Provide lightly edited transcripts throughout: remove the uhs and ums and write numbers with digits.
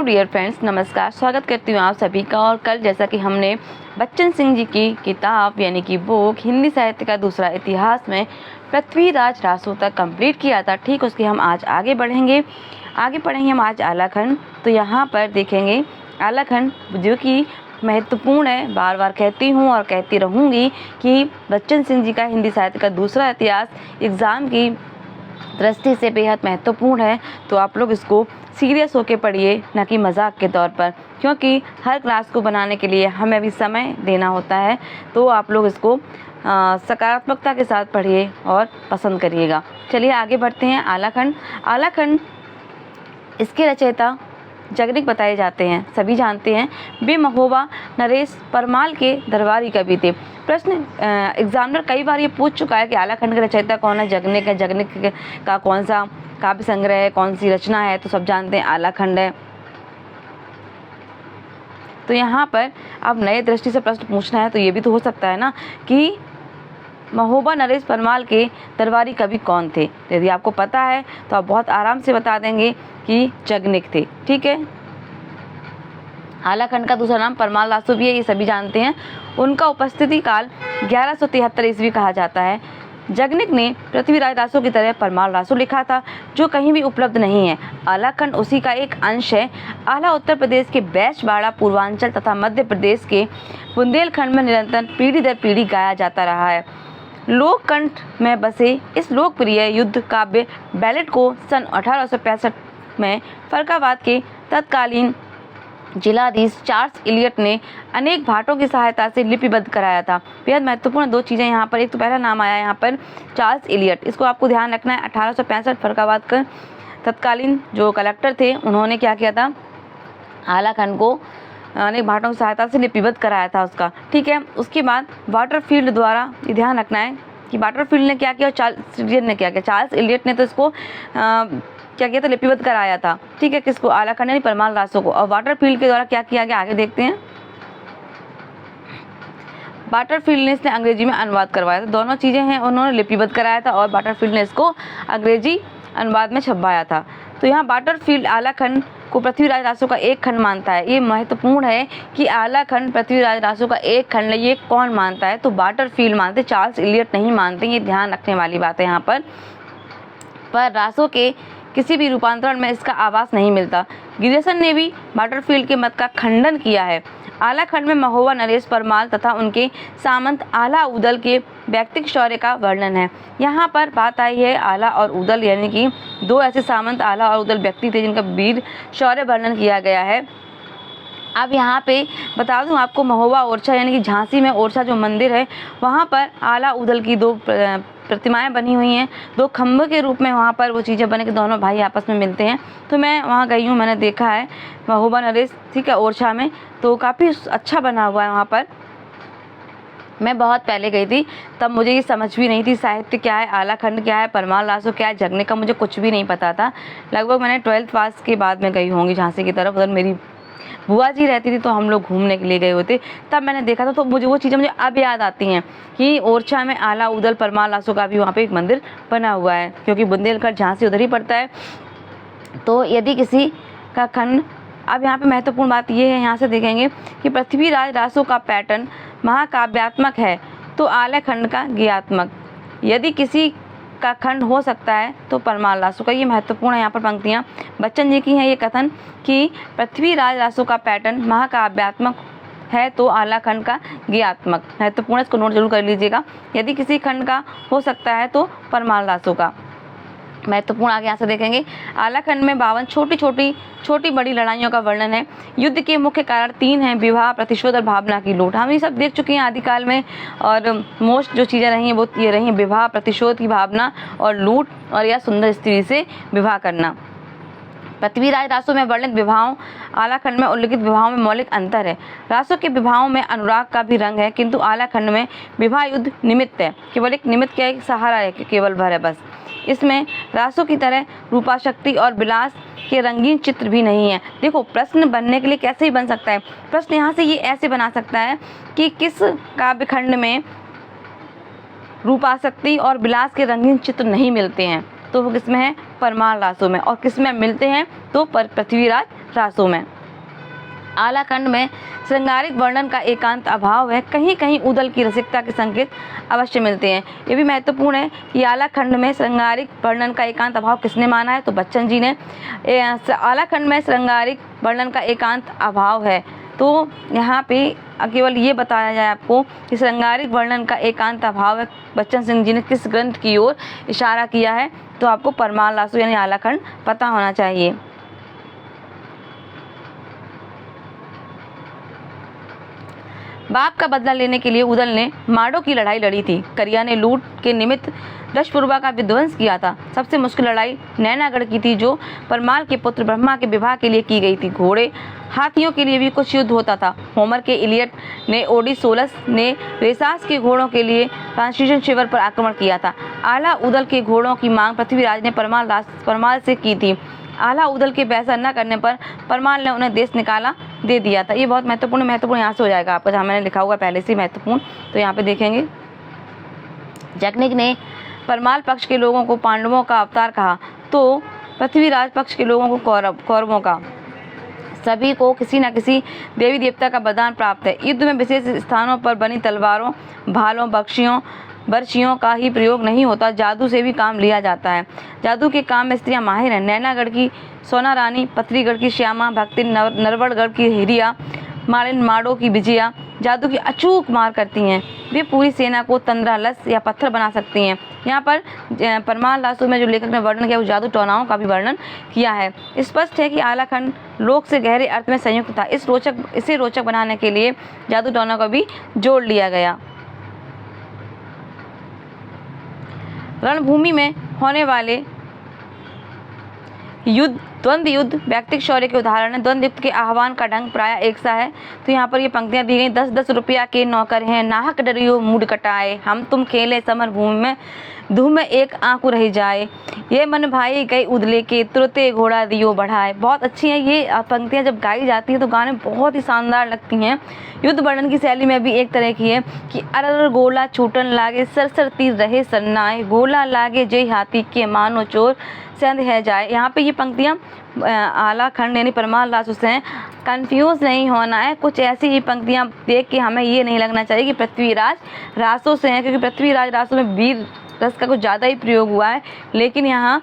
Dear friends, नमस्कार। स्वागत करती हूँ आप सभी का। और कल जैसा कि हमने बच्चन सिंह जी की किताब यानी कि बुक हिंदी साहित्य का दूसरा इतिहास में पृथ्वीराज रासो तक कंप्लीट किया था, ठीक उसके हम आज आगे पढ़ेंगे हम आज आलाखंड। तो यहाँ पर देखेंगे आलाखंड जो कि महत्वपूर्ण है। बार बार कहती हूँ और कहती रहूँगी कि बच्चन सिंह जी का हिंदी साहित्य का दूसरा इतिहास एग्ज़ाम की दृष्टि से बेहद महत्वपूर्ण है। तो आप लोग इसको सीरियस होकर पढ़िए, ना कि मजाक के तौर पर, क्योंकि हर क्लास को बनाने के लिए हमें भी समय देना होता है। तो आप लोग इसको सकारात्मकता के साथ पढ़िए और पसंद करिएगा। चलिए आगे बढ़ते हैं। आलाखंड इसके रचयिता जगनिक बताए जाते हैं, सभी जानते हैं। वे महोबा नरेश परमाल के दरबारी कवि थे। प्रश्न एग्जामिनर कई बार ये पूछ चुका है कि आलाखंड के रचयिता कौन है। जगनिक है। जगनिक का कौन सा काव्य संग्रह है, कौन सी रचना है, तो सब जानते हैं आलाखंड है। तो यहाँ पर अब नए दृष्टि से प्रश्न पूछना है तो ये भी तो हो सकता है ना कि महोबा नरेश परमाल के दरबारी कवि कौन थे। यदि आपको पता है तो आप बहुत आराम से बता देंगे कि जगनिक थे, ठीक है। आलाखंड का दूसरा नाम परमाल रासो भी है, ये सभी जानते हैं। उनका उपस्थिति काल 1173 ईस्वी कहा जाता है। जगनिक ने पृथ्वीराज रासो की तरह परमाल रासो लिखा था, जो कहीं भी उपलब्ध नहीं है। आलाखंड उसी का एक अंश है। आला उत्तर प्रदेश के बैछबाड़ा, पूर्वांचल तथा मध्य प्रदेश के बुंदेलखंड में निरंतर पीढ़ी दर पीढ़ी गाया जाता रहा है। लोककंठ में बसे इस लोकप्रिय युद्ध काव्य बैलेट को सन 1865 में फरकाबाद के तत्कालीन जिलाधीश चार्ल्स इलियट ने अनेक भाटों की सहायता से लिपिबद्ध कराया था। बेहद महत्वपूर्ण दो चीज़ें यहाँ पर, एक तो पहला नाम आया यहाँ पर चार्ल्स इलियट, इसको आपको ध्यान रखना है। 1865 फरकाबाद का तत्कालीन जो कलेक्टर थे, उन्होंने क्या किया था, आलाखंड को अनेक भाटों की सहायता से लिपिबद्ध कराया था उसका, ठीक है। उसके बाद वाटरफील्ड द्वारा ये ध्यान रखना है कि वाटरफील्ड ने क्या किया, चार्ल्स इलियट ने क्या किया। चार्ल्स इलियट ने तो इसको क्या किया था, लिपिबद्ध कराया था, ठीक है। किसको, आलाखंड यानी परमाल रासो को। और वाटरफील्ड के द्वारा क्या किया गया, आगे देखते हैं। वाटरफील्ड ने इसने अंग्रेजी में अनुवाद करवाया था। दोनों चीज़ें हैं, उन्होंने लिपिबद्ध कराया था और वाटरफील्ड ने इसको अंग्रेजी अनुवाद में छपवाया था। तो यहाँ वाटरफील्ड आलाखंड को पृथ्वीराज रासो का एक खंड मानता है। ये महत्वपूर्ण है कि आलाखंड पृथ्वीराज रासो का एक खंड है। ये कौन मानता है, तो वाटरफील्ड मानते, चार्ल्स इलियट नहीं मानते। ये ध्यान रखने वाली बात है यहाँ पर रासो के किसी भी रूपांतरण में इसका आवास नहीं मिलता। गिरिसन ने भी वाटरफील्ड के मत का खंडन किया है। आलाखंड में महोबा नरेश परमाल तथा उनके सामंत आला उदल के व्यक्तिक शौर्य का वर्णन है। यहाँ पर बात आई है आला और उदल, यानी कि दो ऐसे सामंत आला और उदल व्यक्ति थे जिनका वीर शौर्य वर्णन किया गया है। अब यहाँ पे बता दूँ आपको, महोबा ओरछा यानी कि झांसी में ओरछा जो मंदिर है, वहाँ पर आला उदल की दो प्रतिमाएं बनी हुई हैं। दो खम्भे के रूप में वहाँ पर वो चीज़ें बने कि दोनों भाई आपस में मिलते हैं। तो मैं वहाँ गई हूँ, मैंने देखा है महोबा नरेश, ठीक है, ओरछा में। तो काफ़ी अच्छा बना हुआ है वहाँ पर। मैं बहुत पहले गई थी, तब मुझे ये समझ भी नहीं थी साहित्य क्या है, आलाखंड क्या है, परमाल रासो क्या है, जगनिक का मुझे कुछ भी नहीं पता था। लगभग मैंने 12th पास के बाद में गई होंगी झांसी की तरफ। उधर मेरी बुआ जी रहती थी, तो हम लोग घूमने के लिए गए होते, तब मैंने देखा था। तो मुझे वो चीज़ें मुझे अब याद आती हैं कि ओरछा में आला उदल परमाल रासो का भी वहाँ पे एक मंदिर बना हुआ है, क्योंकि बुंदेलखंड झांसी उधर ही पड़ता है। तो यदि किसी का खंड, अब यहाँ पे महत्वपूर्ण बात ये है, यहाँ से देखेंगे कि पृथ्वीराज रासो का पैटर्न महाकाव्यात्मक है तो आलाखंड का गीतात्मक। यदि किसी का खंड हो सकता है तो परमाल रासो का। ये महत्वपूर्ण है यहाँ पर पंक्तियाँ बच्चन जी की हैं। ये कथन कि पृथ्वीराज रासो का पैटर्न महाकाव्यात्मक है तो आलाखंड का गीतात्मक, महत्वपूर्ण, इसको नोट जरूर कर लीजिएगा। यदि किसी खंड का हो सकता है तो परमाल रासो का, महत्वपूर्ण। आगे यहाँ से देखेंगे, आलाखंड में 52 छोटी बड़ी लड़ाइयों का वर्णन है। युद्ध के मुख्य कारण 3 हैं, विवाह, प्रतिशोध और भावना की लूट। हम ये सब देख चुके हैं आदिकाल में, और मोस्ट जो चीज़ें रही हैं वो ये रही, विवाह, प्रतिशोध की भावना और लूट, और या सुंदर स्त्री से विवाह करना। पृथ्वीराज रासो में वर्णित विवाहों, आलाखंड में उल्लिखित विवाहों में मौलिक अंतर है। रासो के विवाहों में अनुराग का भी रंग है, किंतु आलाखंड में विवाह युद्ध निमित्त है, केवल एक निमित्त का एक सहारा है, केवल भर है बस। इसमें रासो की तरह रूपाशक्ति और विलास के रंगीन चित्र भी नहीं है। देखो, प्रश्न बनने के लिए कैसे ही बन सकता है प्रश्न, यहाँ से ये ऐसे बना सकता है कि किस काव्यखंड में रूपाशक्ति और विलास के रंगीन चित्र नहीं मिलते हैं, तो वो किसमें है, परमार रासों में, और किस में मिलते हैं तो पृथ्वीराज रासों में। आला खंड में श्रृंगारिक वर्णन का एकांत अभाव है, कहीं कहीं उदल की रसिकता के संकेत अवश्य मिलते हैं। ये भी महत्वपूर्ण है कि आला खंड में श्रृंगारिक वर्णन का एकांत अभाव किसने माना है, तो बच्चन जी ने। आला खंड में श्रृंगारिक वर्णन का एकांत अभाव है, तो यहाँ पे केवल ये बताया जाए आपको कि श्रृंगारिक वर्णन का एकांत अभाव है, बच्चन सिंह जी ने किस ग्रंथ की ओर इशारा किया है, तो आपको परमार रासों यानी आला खंड पता होना चाहिए। बाप का बदला लेने के लिए उदल ने माड़ो की लड़ाई लड़ी थी। करिया ने लूट के निमित्त दशपुरवा का विध्वंस किया था। सबसे मुश्किल लड़ाई नैनागढ़ की थी, जो परमाल के पुत्र ब्रह्मा के विवाह के लिए की गई थी। घोड़े हाथियों के लिए भी कुछ युद्ध होता था। होमर के इलियड ने ओडिसोलस ने रेसास के घोड़ों के लिए ट्रांसल्यूशन शिविर पर आक्रमण किया था। आला उदल के घोड़ों की मांग पृथ्वीराज ने परमाल से की थी। आला उदल के पैसा न करने पर परमाल ने उन्हें देश निकाला दे दिया था। ये बहुत महत्वपूर्ण यहाँ से हो जाएगा आपका, जहाँ मैंने लिखा हुआ पहले से महत्वपूर्ण, तो यहाँ पे देखेंगे। जैकनिक ने परमाल पक्ष के लोगों को पांडवों का अवतार कहा, तो पृथ्वीराज पक्ष के लोगों को कौरवों का। सभी को किसी न किसी देवी देवता का वरदान प्राप्त है। युद्ध में विशेष स्थानों पर बनी तलवारों, भालों, बर्छियों का ही प्रयोग नहीं होता, जादू से भी काम लिया जाता है। जादू के काम में स्त्रियां माहिर हैं। नैनागढ़ की सोना रानी, पथरीगढ़ की श्यामा, भक्ति नरवड़गढ़ की हिरिया, मालिन माड़ो की विजया जादू की अचूक मार करती हैं। वे पूरी सेना को तंद्रा, लस या पत्थर बना सकती हैं। यहाँ पर परमार रासों में जो लेखक ने वर्णन किया वो जादू टोनाओं का भी वर्णन किया है। स्पष्ट है कि आला खंड लोक से गहरे अर्थ में संयुक्त था। इसे रोचक बनाने के लिए जादू टोना को भी जोड़ लिया गया। रणभूमि में होने वाले द्वंद्व युद्ध व्यक्तिक शौर्य के उदाहरण है। द्वंद्व युद्ध के आह्वान का ढंग प्राय एक सा है। तो यहाँ पर ये पंक्तियाँ दी गई। 10-10 रुपया के नौकर हैं, नाहक डरियो मूड कटाए, हम तुम खेले समर भूमि में, धूम में एक आंकू रही जाए, ये मन भाई गई उदले के, तुरते घोड़ा दियो बढ़ाए। बहुत अच्छी है ये पंक्तियाँ। जब गाई जाती हैं तो गाने बहुत ही शानदार लगती हैं। युद्ध वर्णन की शैली में भी एक तरह की है कि अरर गोला छूटन लागे, सरसर तीर रहे सन्नाए, गोला लागे जय हाथी के मानो चोर संध है जाए। यहाँ पे ये पंक्तियाँ आला खंड यानी परमार रासों से हैं। कंफ्यूज नहीं होना है, कुछ ऐसी ही पंक्तियाँ देख के हमें ये नहीं लगना चाहिए कि पृथ्वीराज रासों से हैं, क्योंकि पृथ्वीराज रासों में वीर रस का कुछ ज़्यादा ही प्रयोग हुआ है। लेकिन यहाँ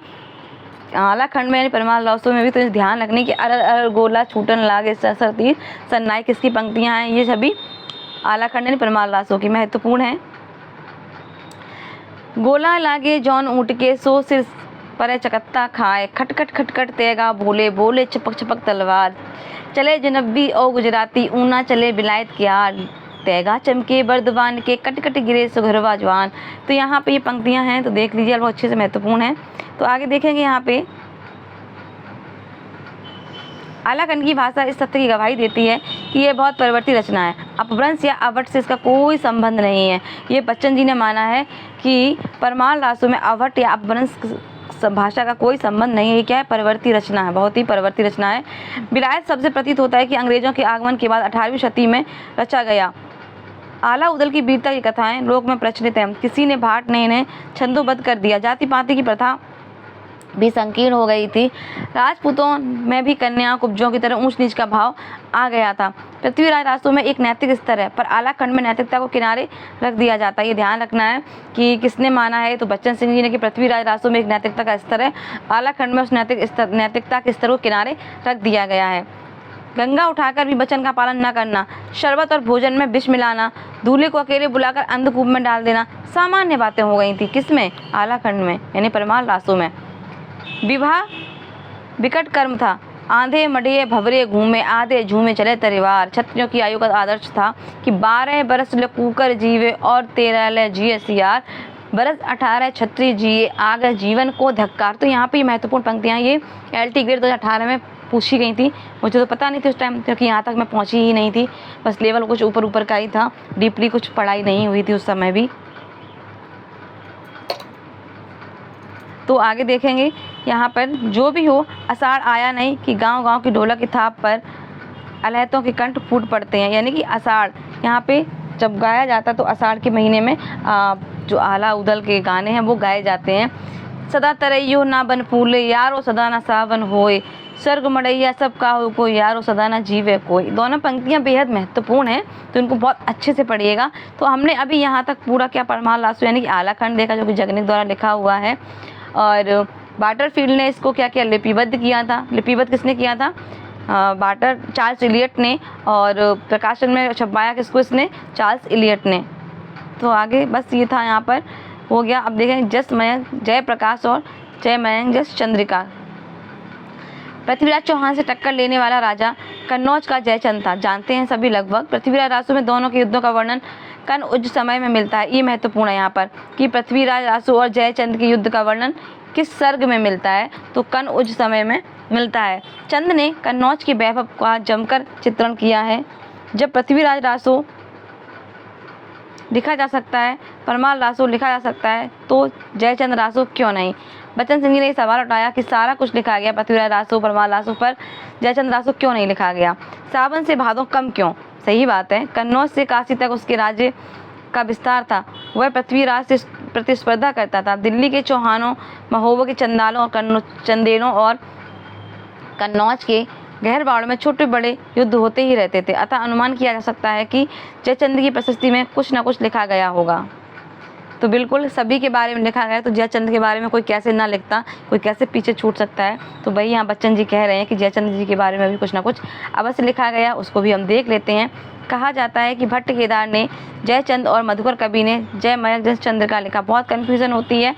आला खंड में यानी परमार रासों में भी तो ध्यान रखने की अरर अरर गोला छूटन लागे सरसर तीर सन्नाई किसकी पंक्तियाँ हैं, ये सभी आला खंड यानी परमार रासों की महत्वपूर्ण है। गोला लागे जौन ऊँट के, सो सिर पर चकत्ता खाए, खटखट खटखट तेगा बोले बोले छपक छपक तलवार, चले जनब्बी और गुजराती, ऊना चले बिलायत की आल, तेगा चमके बर्दवान के, कट कट गिरे सुघरवा जवान। तो यहाँ पे ये पंक्तियाँ हैं, तो देख लीजिए, बहुत अच्छे से महत्वपूर्ण है। तो आगे देखेंगे यहाँ पे आला खंड की भाषा इस तथ्य की गवाही देती है कि ये बहुत परिवर्तित रचना है। अपभ्रंश या अवट से इसका कोई संबंध नहीं है। ये बच्चन जी ने माना है कि परमार रासों में अवट या अपभ्रंश भाषा का कोई संबंध नहीं है। ये क्या है, परिवर्ती रचना है, बहुत ही परिवर्ती रचना है। विलायत शब्द से प्रतीत होता है कि अंग्रेजों के आगमन के बाद 18वीं शती में रचा गया। आला उदल की वीरता की कथाएं लोक में प्रचलित हैं। किसी ने भाट ने इन्हें छंदोबद्ध कर दिया। जाति पाति की प्रथा भी संकीर्ण हो गई थी। राजपूतों में भी कन्या कुब्जों की तरह ऊंच नीच का भाव आ गया था। पृथ्वीराज रासों में एक नैतिक स्तर है, पर आला खंड में नैतिकता को किनारे रख दिया जाता है। ये ध्यान रखना है कि किसने माना है, तो बच्चन सिंह जी ने कि पृथ्वीराज रासों में एक नैतिकता का स्तर है, आला खंड में उस नैतिकता के स्तर को किनारे रख दिया गया है। गंगा उठाकर भी वचन का पालन न करना, शरबत और भोजन में विष मिलाना, दूल्हे को अकेले बुलाकर अंधकूप में डाल देना सामान्य बातें हो गई थी। किसमें, आला खंड में यानी परमार रासों में। विवाह विकट कर्म था, आंधे मडिये भवरे घूमे, आधे झूमे चले तरिवार। क्षत्रियों की आयु का आदर्श था कि 12 बरस लकूकर जीवे और 13 ले जिये सियार, बरस 18 क्षत्रिय जिये आगे जीवन को धक्कार। तो यहाँ पे महत्वपूर्ण पंक्तियाँ ये LT ग्रेड 2018 में पूछी गई थी। मुझे तो पता नहीं थी उस टाइम, क्योंकि यहाँ तक मैं पहुँची ही नहीं थी, बस लेवल कुछ ऊपर ऊपर का ही था, डीपली कुछ पढ़ाई नहीं हुई थी उस समय भी। तो आगे देखेंगे यहाँ पर जो भी हो, आषाढ़ आया नहीं कि गांव गांव की ढोलक की थाप पर अलहतों के कंठ फूट पड़ते हैं। यानी कि आषाढ़ यहाँ पे जब गाया जाता तो आषाढ़ के महीने में जो आला उदल के गाने हैं वो गाए जाते हैं। सदा तरैयो ना बन फूले, यारो सदा ना सावन होए, स्वर्ग मड़ैया सब काहू को, यारो सदा ना जीवे कोई। दोनों पंक्तियाँ बेहद महत्वपूर्ण हैं, तो इनको बहुत अच्छे से पढ़िएगा। तो हमने अभी यहाँ तक पूरा क्या परमार लासो यानी कि आला खंड देखा, जो कि जगनिक द्वारा लिखा हुआ है। और बाटरफील्ड ने इसको क्या किया, लिपिबद्ध किया था। लिपिबद्ध किसने किया था? चार्ल्स इलियट ने। और प्रकाशन में छपवाया किसको? इसने चार्ल्स इलियट ने। तो आगे बस ये था, यहाँ पर हो गया। अब देखें जस मयंक जयप्रकाश और जय मयंक जस चंद्रिका। पृथ्वीराज चौहान से टक्कर लेने वाला राजा कन्नौज का जयचंद था, जानते हैं सभी लगभग। पृथ्वीराज रासो में दोनों के युद्धों का वर्णन कन उज समय में मिलता है। ये महत्वपूर्ण है यहाँ पर कि पृथ्वीराज रासो और जयचंद के युद्ध का वर्णन किस सर्ग में मिलता है, तो कन उज समय में मिलता है। चंद ने कन्नौज के वैभव का जमकर चित्रण किया है। जब पृथ्वीराज रासो लिखा जा सकता है, परमार रासो लिखा जा सकता है, तो जयचंद रासो क्यों नहीं? बच्चन सिंह जी ने सवाल उठाया कि सारा कुछ लिखा गया पृथ्वीराज रासो परमार रासो पर, जयचंद रासो क्यों नहीं लिखा गया? सावन से भादों कम क्यों? सही बात है, कन्नौज से काशी तक उसके राज्य का विस्तार था। वह पृथ्वीराज से प्रतिस्पर्धा करता था। दिल्ली के चौहानों, महोबा के चंदालों और चंदेलों और कन्नौज के गहरवाड़ में छोटे बड़े युद्ध होते ही रहते थे। अतः अनुमान किया जा सकता है कि जयचंद की प्रशस्ति में कुछ न कुछ लिखा गया होगा। तो बिल्कुल सभी के बारे में लिखा गया, तो जयचंद के बारे में कोई कैसे ना लिखता, कोई कैसे पीछे छूट सकता है? तो भाई यहाँ बच्चन जी कह रहे हैं कि जयचंद जी के बारे में भी कुछ ना कुछ अवश्य लिखा गया, उसको भी हम देख लेते हैं। कहा जाता है कि भट्ट केदार ने जयचंद और मधुकर कवि ने जय मयंक जस चंद्रिका लिखा। बहुत कन्फ्यूज़न होती है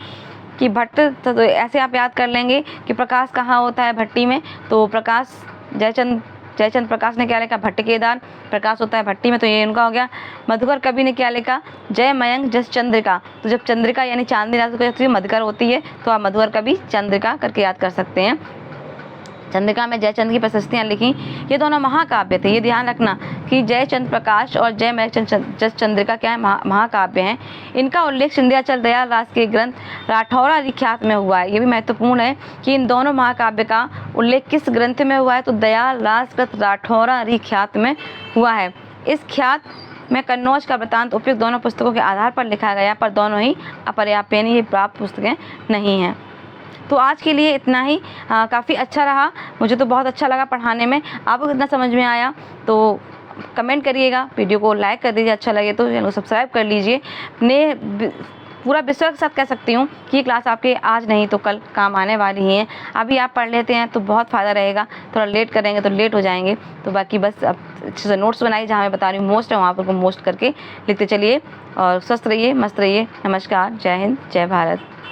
कि भट्ट, तो ऐसे आप याद कर लेंगे कि प्रकाश कहाँ होता है भट्टी में, तो प्रकाश जयचंद प्रकाश ने क्या लिखा? भट्ट केदार। प्रकाश होता है भट्टी में, तो ये उनका हो गया। मधुकर कवि ने क्या लिखा? जय मयंक जस चंद्रिका। तो जब चंद्रिका यानी चांदनी राशि मधुकर होती है, तो आप मधुकर कवि चंद्रिका करके याद कर सकते हैं। चंद्रिका में जयचंद की प्रशस्तियाँ लिखी। ये दोनों महाकाव्य थे, ये ध्यान रखना कि जयचंद प्रकाश और जय मयंक जस चंद्रिका क्या है? महाकाव्य हैं। इनका उल्लेख सिंधियाचल दयाल रास के ग्रंथ राठौरा रिख्यात में हुआ है। ये भी महत्वपूर्ण है कि इन दोनों महाकाव्य का उल्लेख किस ग्रंथ में हुआ है, तो दयाल रास कृत राठौरा रिख्यात में हुआ है। इस ख्यात में कन्नौज का वृत्तांत उपयुक्त दोनों पुस्तकों के आधार पर लिखा गया, पर दोनों ही अपर्याप्त यानी ये प्राप्त पुस्तकें नहीं हैं। तो आज के लिए इतना ही। काफ़ी अच्छा रहा, मुझे तो बहुत अच्छा लगा पढ़ाने में। आपको कितना समझ में आया तो कमेंट करिएगा, वीडियो को लाइक कर दीजिए, अच्छा लगे तो चैनल को सब्सक्राइब कर लीजिए। मैं पूरा विश्वास के साथ कह सकती हूँ कि ये क्लास आपके आज नहीं तो कल काम आने वाली ही है। अभी आप पढ़ लेते हैं तो बहुत फ़ायदा रहेगा, थोड़ा लेट करेंगे तो लेट हो जाएंगे। तो बाकी बस अब अच्छे से नोट्स बनाइए, जहाँ मैं बता रही हूँ मोस्ट है वहाँ पर मोस्ट करके लिखते चलिए। और स्वस्थ रहिए, मस्त रहिए। नमस्कार, जय हिंद, जय भारत।